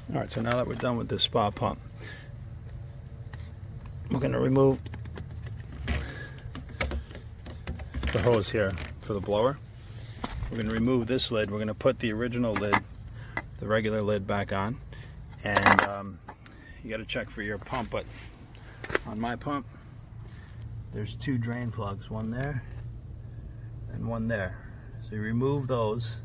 All right, so now that we're done with this spa pump, we're going to remove the hose here for the blower. We're going to remove this lid. We're going to put the original lid, the regular lid, back on. And you got to check for your pump, but on my pump, there's two drain plugs, one there and one there. So you remove those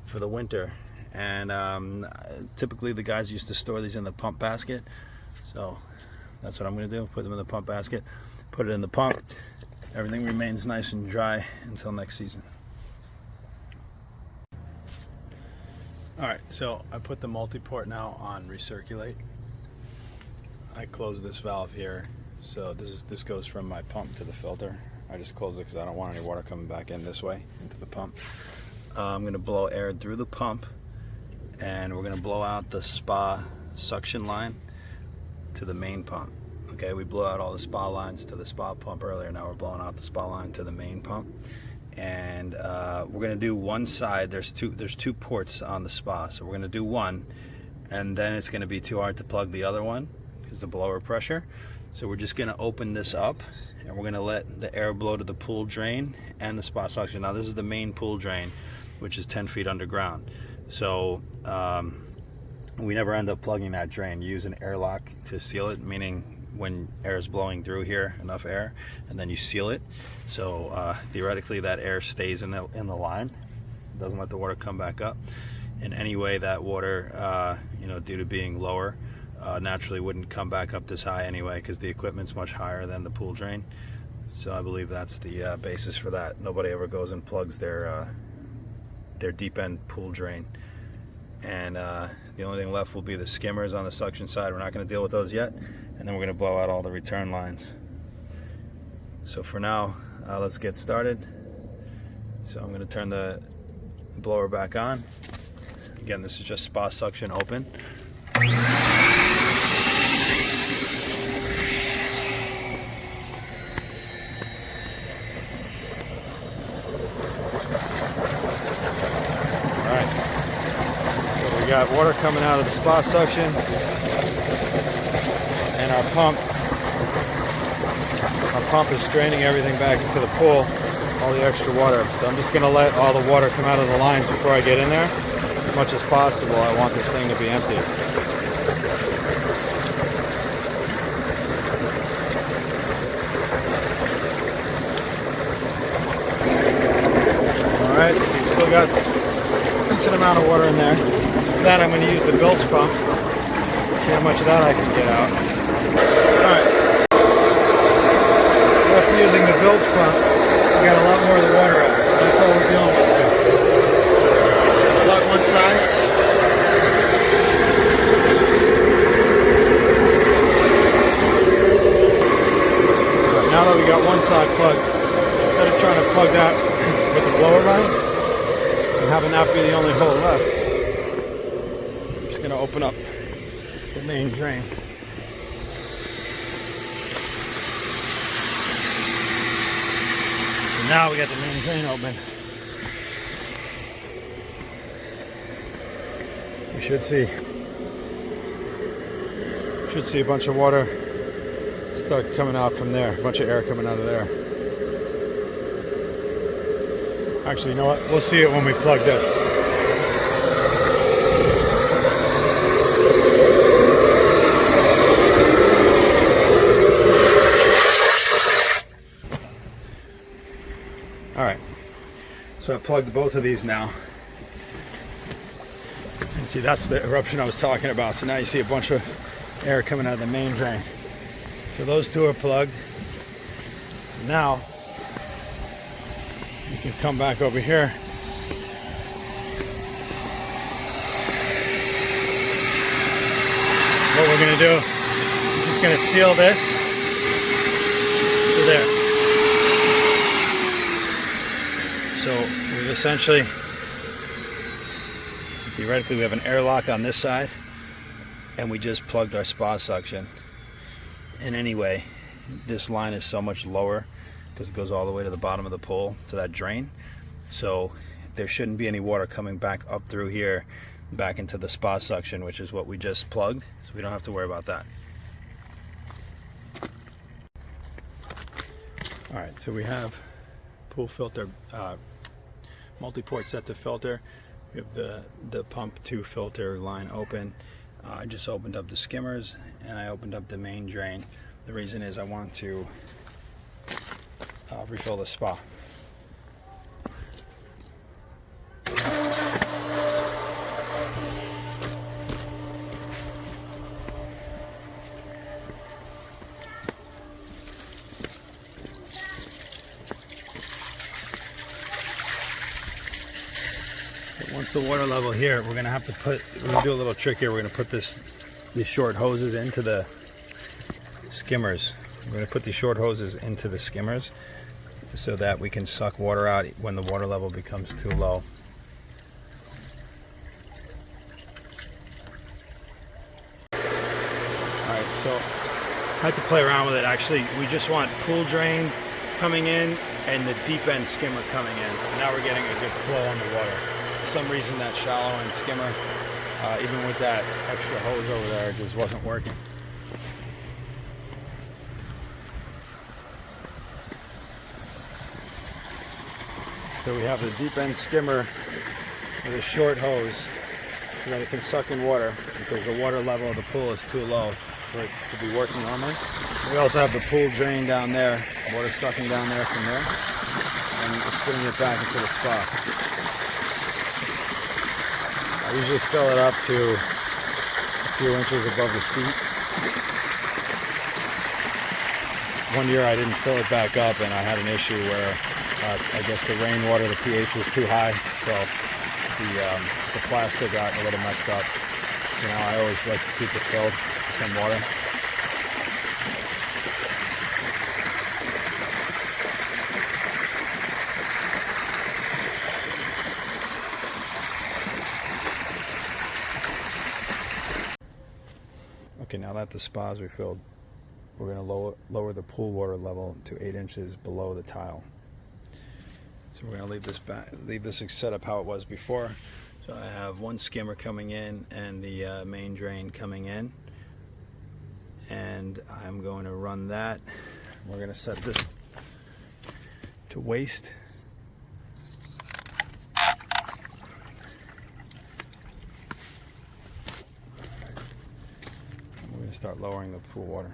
for the winter. And typically the guys used to store these in the pump basket. So that's what I'm going to do, put them in the pump basket, put it in the pump. Everything remains nice and dry until next season. Alright, so I put the multi-port now on recirculate. I close this valve here, so this goes from my pump to the filter. I just close it because I don't want any water coming back in this way into the pump. I'm going to blow air through the pump, and we're going to blow out the spa suction line to the main pump. Okay, we blew out all the spa lines to the spa pump earlier. Now we're blowing out the spa line to the main pump. And we're going to do one side. There's two ports on the spa, so we're going to do one, and then it's going to be too hard to plug the other one because the blower pressure. So we're just going to open this up, and we're going to let the air blow to the pool drain and the spa suction. Now this is the main pool drain, which is 10 feet underground. So we never end up plugging that drain. You use an airlock to seal it, meaning when air is blowing through here, enough air, and then you seal it. So theoretically that air stays in the line, doesn't let the water come back up. In any way that water, due to being lower, naturally wouldn't come back up this high anyway, because the equipment's much higher than the pool drain. So I believe that's the basis for that. Nobody ever goes and plugs their deep end pool drain. And the only thing left will be the skimmers on the suction side. We're not going to deal with those yet, and then we're going to blow out all the return lines. So for now, let's get started. So I'm going to turn the blower back on. Again, this is just spa suction open. We got water coming out of the spa suction, and our pump is draining everything back into the pool, all the extra water. So I'm just going to let all the water come out of the lines before I get in there. As much as possible, I want this thing to be empty. Alright, so you still got a decent amount of water in there. For that, I'm going to use the bilge pump. See how much of that I can get out. Alright. After using the bilge pump, we got a lot more of the water out. That's all we're dealing with here. Plug one side. Now that we got one side plugged, instead of trying to plug that with the blower line and having that be the only hole left, going to open up the main drain. So now we got the main drain open. We should see a bunch of water start coming out from there, a bunch of air coming out of there. Actually, you know what? We'll see it when we plug this. Alright, so I plugged both of these now. And see, that's the eruption I was talking about. So now you see a bunch of air coming out of the main drain. So those two are plugged. So now you can come back over here. What we're going to do is just going to seal this to there. So we've essentially, theoretically, we have an airlock on this side, and we just plugged our spa suction. And anyway, this line is so much lower because it goes all the way to the bottom of the pool to that drain. So there shouldn't be any water coming back up through here back into the spa suction, which is what we just plugged, so we don't have to worry about that. All right, so we have pool filter, multi-port set to filter. We have the pump to filter line open. I just opened up the skimmers and I opened up the main drain. The reason is I want to refill the spa. Once the water level here, we're gonna do a little trick here. We're gonna put these short hoses into the skimmers. We're gonna put these short hoses into the skimmers so that we can suck water out when the water level becomes too low. Alright, so I had to play around with it. Actually, we just want pool drain coming in and the deep end skimmer coming in. Now we're getting a good flow on the water. For some reason that shallow end skimmer, even with that extra hose over there, it just wasn't working. So we have the deep end skimmer with a short hose so that it can suck in water because the water level of the pool is too low for it to be working normally. We also have the pool drain down there, water sucking down there from there, and it's putting it back into the spa. I usually fill it up to a few inches above the seat. One year I didn't fill it back up and I had an issue where I guess the rainwater, the pH was too high, so the plastic got a little messed up. You know, I always like to keep it filled with some water. Okay, now that the spa is refilled, we're going to lower the pool water level to 8 inches below the tile. So we're going to leave this set up how it was before. So I have one skimmer coming in and the main drain coming in. And I'm going to run that. We're going to set this to waste. We're going to start lowering the pool water.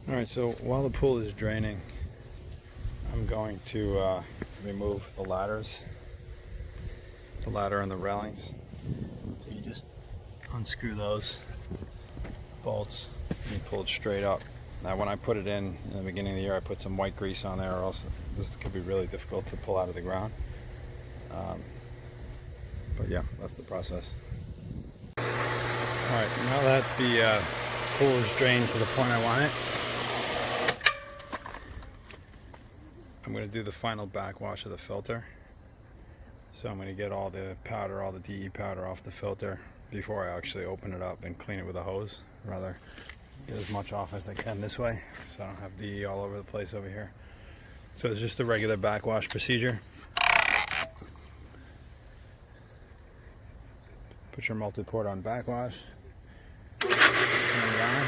Alright, so while the pool is draining, I'm going to remove the ladders, the ladder and the railings. So you just unscrew those bolts and you pull it straight up. Now when I put it in the beginning of the year, I put some white grease on there, or else this could be really difficult to pull out of the ground. But yeah, that's the process. Alright, now that the pool is drained to the point I want it, I'm going to do the final backwash of the filter. So I'm going to get all the powder, all the DE powder off the filter before I actually open it up and clean it with a hose. Rather get as much off as I can this way so I don't have DE all over the place over here. So it's just a regular backwash procedure. Put your multi-port on backwash. Turn it on.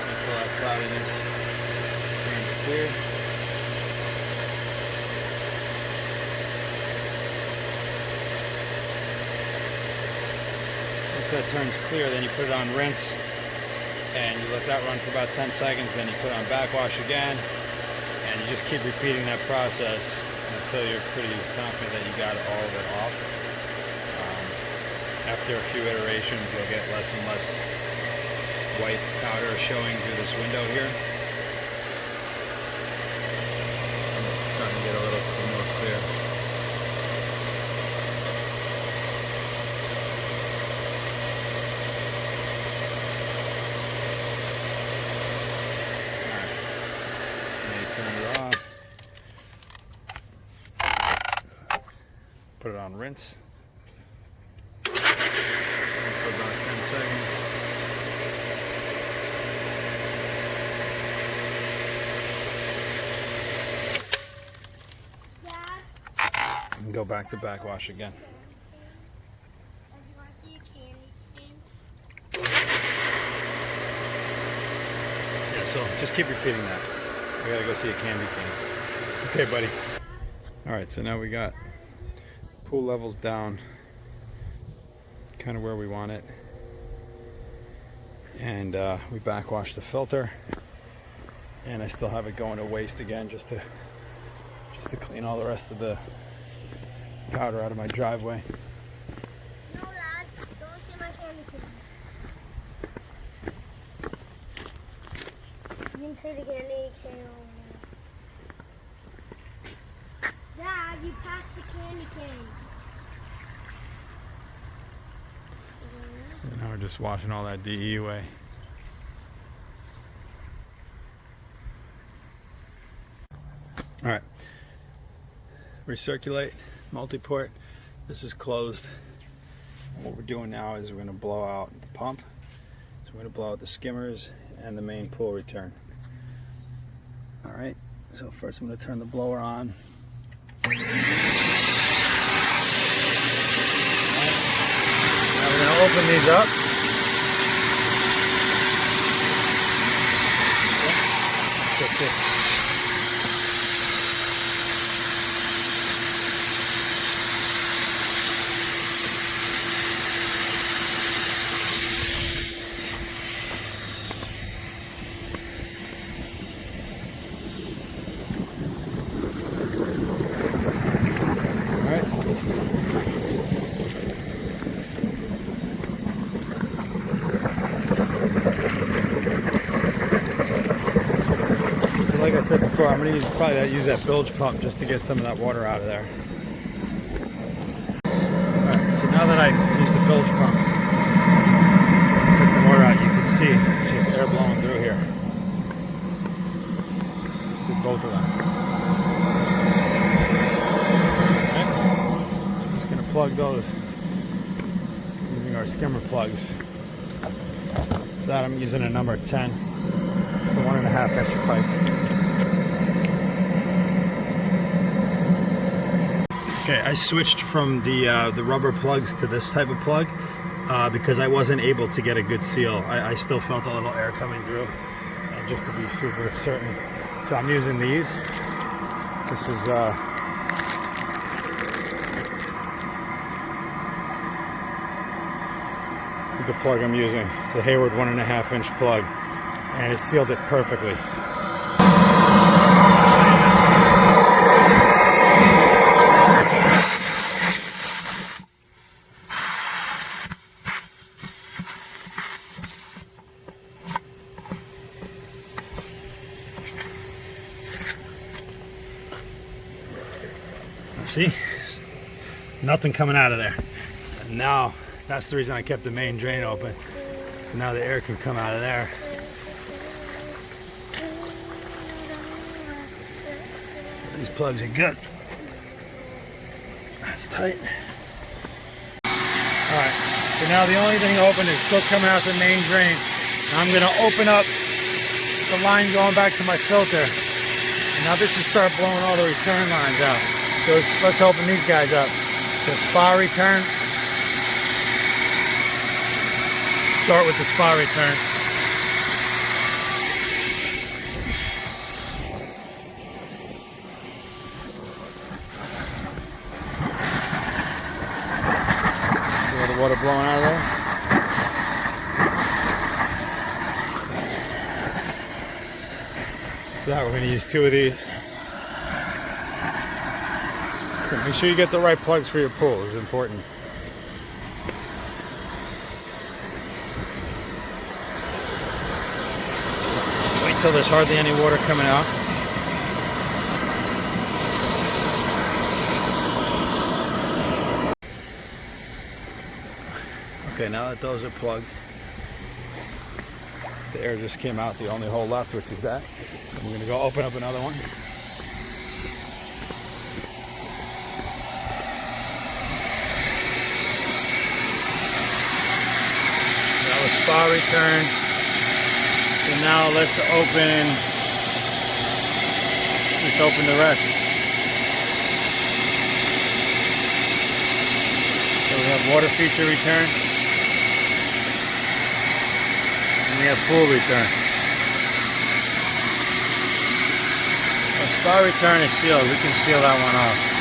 Until that cloudiness turns clear. Once that turns clear, then you put it on rinse and you let that run for about 10 seconds, then you put it on backwash again, and you just keep repeating that process until you're pretty confident that you got all of it off. After a few iterations, you'll get less and less white powder showing through this window here. It's starting to get a little more clear. Alright. Now you turn it off. Put it on rinse. For about 10 seconds. and go back to backwash again. Yeah, so just keep repeating that. We gotta go see a candy cane. Okay, buddy. Alright, so now we got pool levels down kind of where we want it. And we backwash the filter. And I still have it going to waste again just to clean all the rest of the powder out of my driveway. No, Dad, don't see my candy cane. You didn't see the candy cane over there. Dad, you passed the candy cane. And now we're just washing all that DE away. All right, recirculate, multi-port. This is closed. And what we're doing now is we're going to blow out the pump. So we're going to blow out the skimmers and the main pool return. All right, so first I'm going to turn the blower on. All right. Now we're going to open these up. That's it. Like I said before, I'm going to probably use that bilge pump just to get some of that water out of there. Alright, so now that I used the bilge pump, took the water out, you can see it's just air blowing through here. With both of them. Alright, so I'm just going to plug those using our skimmer plugs. For that I'm using a number 10. It's a 1.5 extra pipe. Okay, I switched from the rubber plugs to this type of plug because I wasn't able to get a good seal. I still felt a little air coming through, and just to be super certain. So I'm using these. This is the plug I'm using. It's a Hayward 1.5 inch plug, and it sealed it perfectly. See? Nothing coming out of there. And now, that's the reason I kept the main drain open. So now the air can come out of there. These plugs are good. That's tight. Alright, so now the only thing open is still coming out the main drain. Now I'm going to open up the line going back to my filter. And now this should start blowing all the return lines out. So let's open these guys up. The spa return. Start with the spa return. See all the water blowing out of there? For that, we're going to use 2 of these. Make sure you get the right plugs for your pool. It's important. Wait till there's hardly any water coming out. Okay, now that those are plugged, the air just came out the only hole left, which is that. So I'm going to go open up another one. Spa return. So now let's open the rest. we have water feature return, and we have pool return. Our spa return is sealed. We can seal that one off.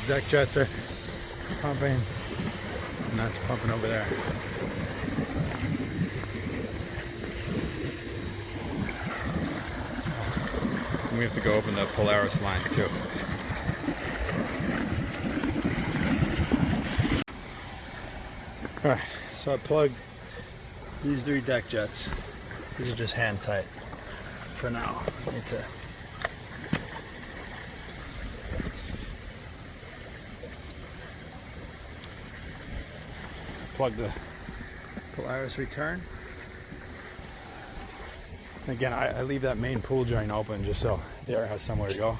The deck jets are pumping, and that's pumping over there. And we have to go open the Polaris line too. Alright, so I plugged these 3 deck jets. These are just hand tight for now. I need to plug the Polaris return. And again, I leave that main pool drain open just so the air has somewhere to go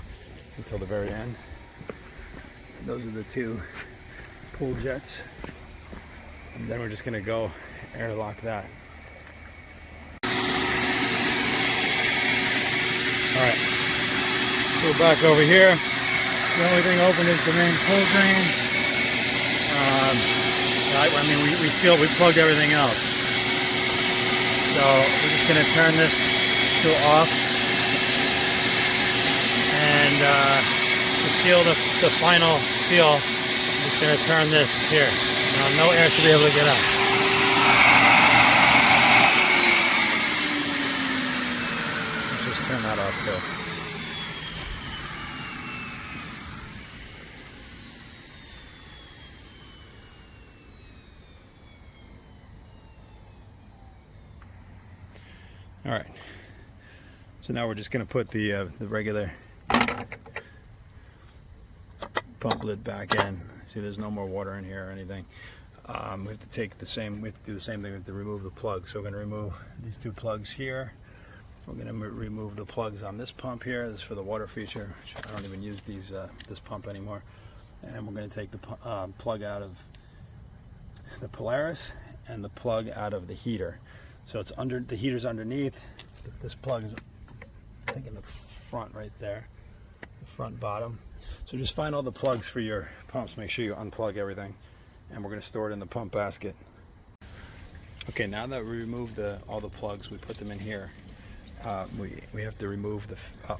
until the very end. Those are the 2 pool jets. And then we're just gonna go airlock that. Alright, go back over here. The only thing open is the main pool drain. I mean, we plugged everything else. So we're just gonna turn this to off. And to seal the final seal, I'm just gonna turn this here. Now, no air should be able to get out. Let's just turn that off too. All right. So now we're just going to put the regular pump lid back in. See, there's no more water in here or anything. We have to take the same. We have to do the same thing. We have to remove the plugs. So we're going to remove these 2 plugs here. We're going to remove the plugs on this pump here. This is for the water feature. I don't even use this pump anymore. And we're going to take the plug out of the Polaris and the plug out of the heater. So it's under, the heater's underneath. This plug is, I think, in the front right there, the front bottom. So just find all the plugs for your pumps. Make sure you unplug everything, and we're going to store it in the pump basket. Okay, now that we removed all the plugs, we put them in here. We have to remove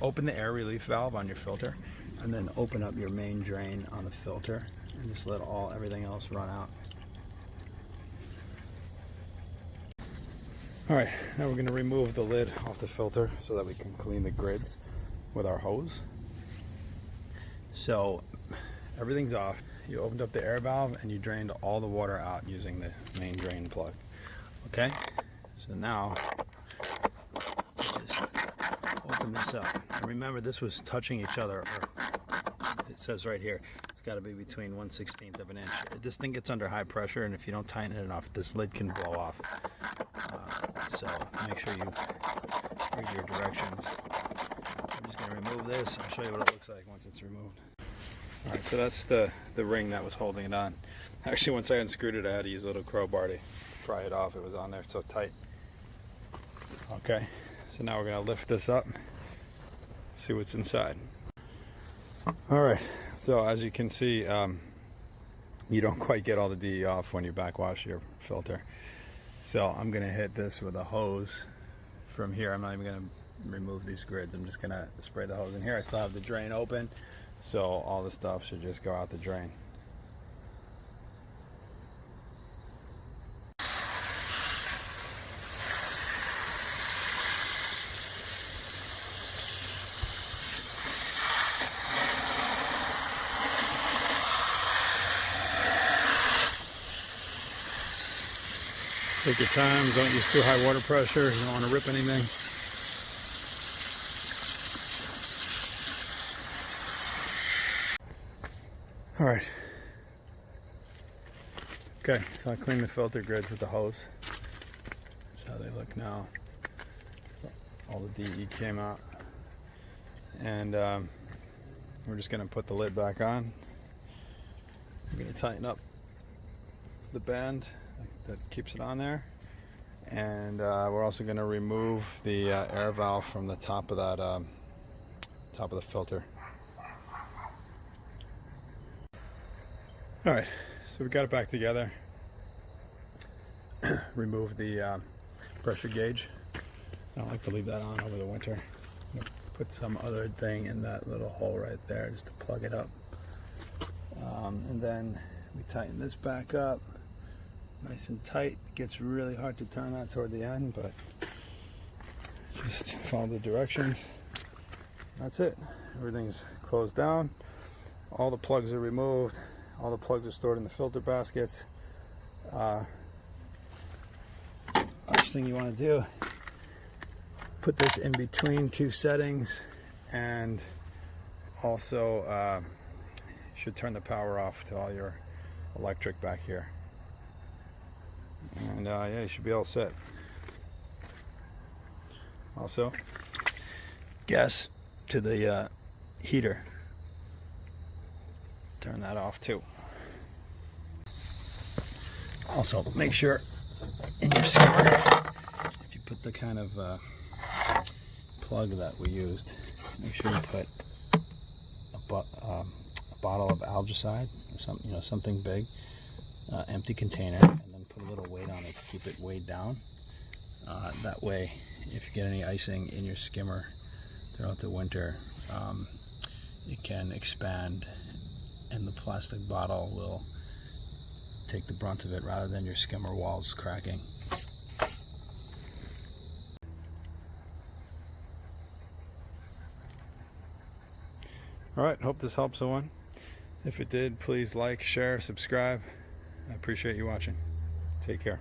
open the air relief valve on your filter, and then open up your main drain on the filter, and just let everything else run out. Alright, now we're going to remove the lid off the filter so that we can clean the grids with our hose. So everything's off. You opened up the air valve and you drained all the water out using the main drain plug. Okay, so now just open this up. And remember, this was touching each other. It says right here, it's got to be between 1/16 of an inch. This thing gets under high pressure, and if you don't tighten it enough, this lid can blow off. So make sure you read your directions. I'm just going to remove this. I'll show you what it looks like once it's removed. Alright, so that's the ring that was holding it on. Actually, once I unscrewed it, I had to use a little crowbar to pry it off. It was on there so tight. Okay, so now we're going to lift this up, see what's inside. Alright, so as you can see, you don't quite get all the DE off when you backwash your filter. So I'm going to hit this with a hose from here. I'm not even going to remove these grids. I'm just going to spray the hose in here. I still have the drain open, so all the stuff should just go out the drain. Take your time, don't use too high water pressure, you don't want to rip anything. Alright. Okay, so I cleaned the filter grids with the hose. That's how they look now. All the DE came out. And we're just going to put the lid back on. I'm going to tighten up the band that keeps it on there, And we're also going to remove the air valve from the top of that top of the filter. All right, so we got it back together. Remove the pressure gauge. I don't like to leave that on over the winter. I'm gonna put some other thing in that little hole right there just to plug it up. And then we tighten this back up nice and tight. It gets really hard to turn that toward the end, but just follow the directions. That's it. Everything's closed down. All the plugs are removed. All the plugs are stored in the filter baskets. First thing you want to do, put this in between two settings, and also should turn the power off to all your electric back here. And yeah, you should be all set. Also, gas to the heater. Turn that off too. Also, make sure in your skimmer, if you put the kind of plug that we used, make sure you put a bottle of algicide or something, something big, empty container, and then put a little weight on it to keep it weighed down. That way, if you get any icing in your skimmer throughout the winter, it can expand, and the plastic bottle will take the brunt of it rather than your skimmer walls cracking. Alright, hope this helps someone. If it did, please like, share, subscribe. I appreciate you watching. Take care.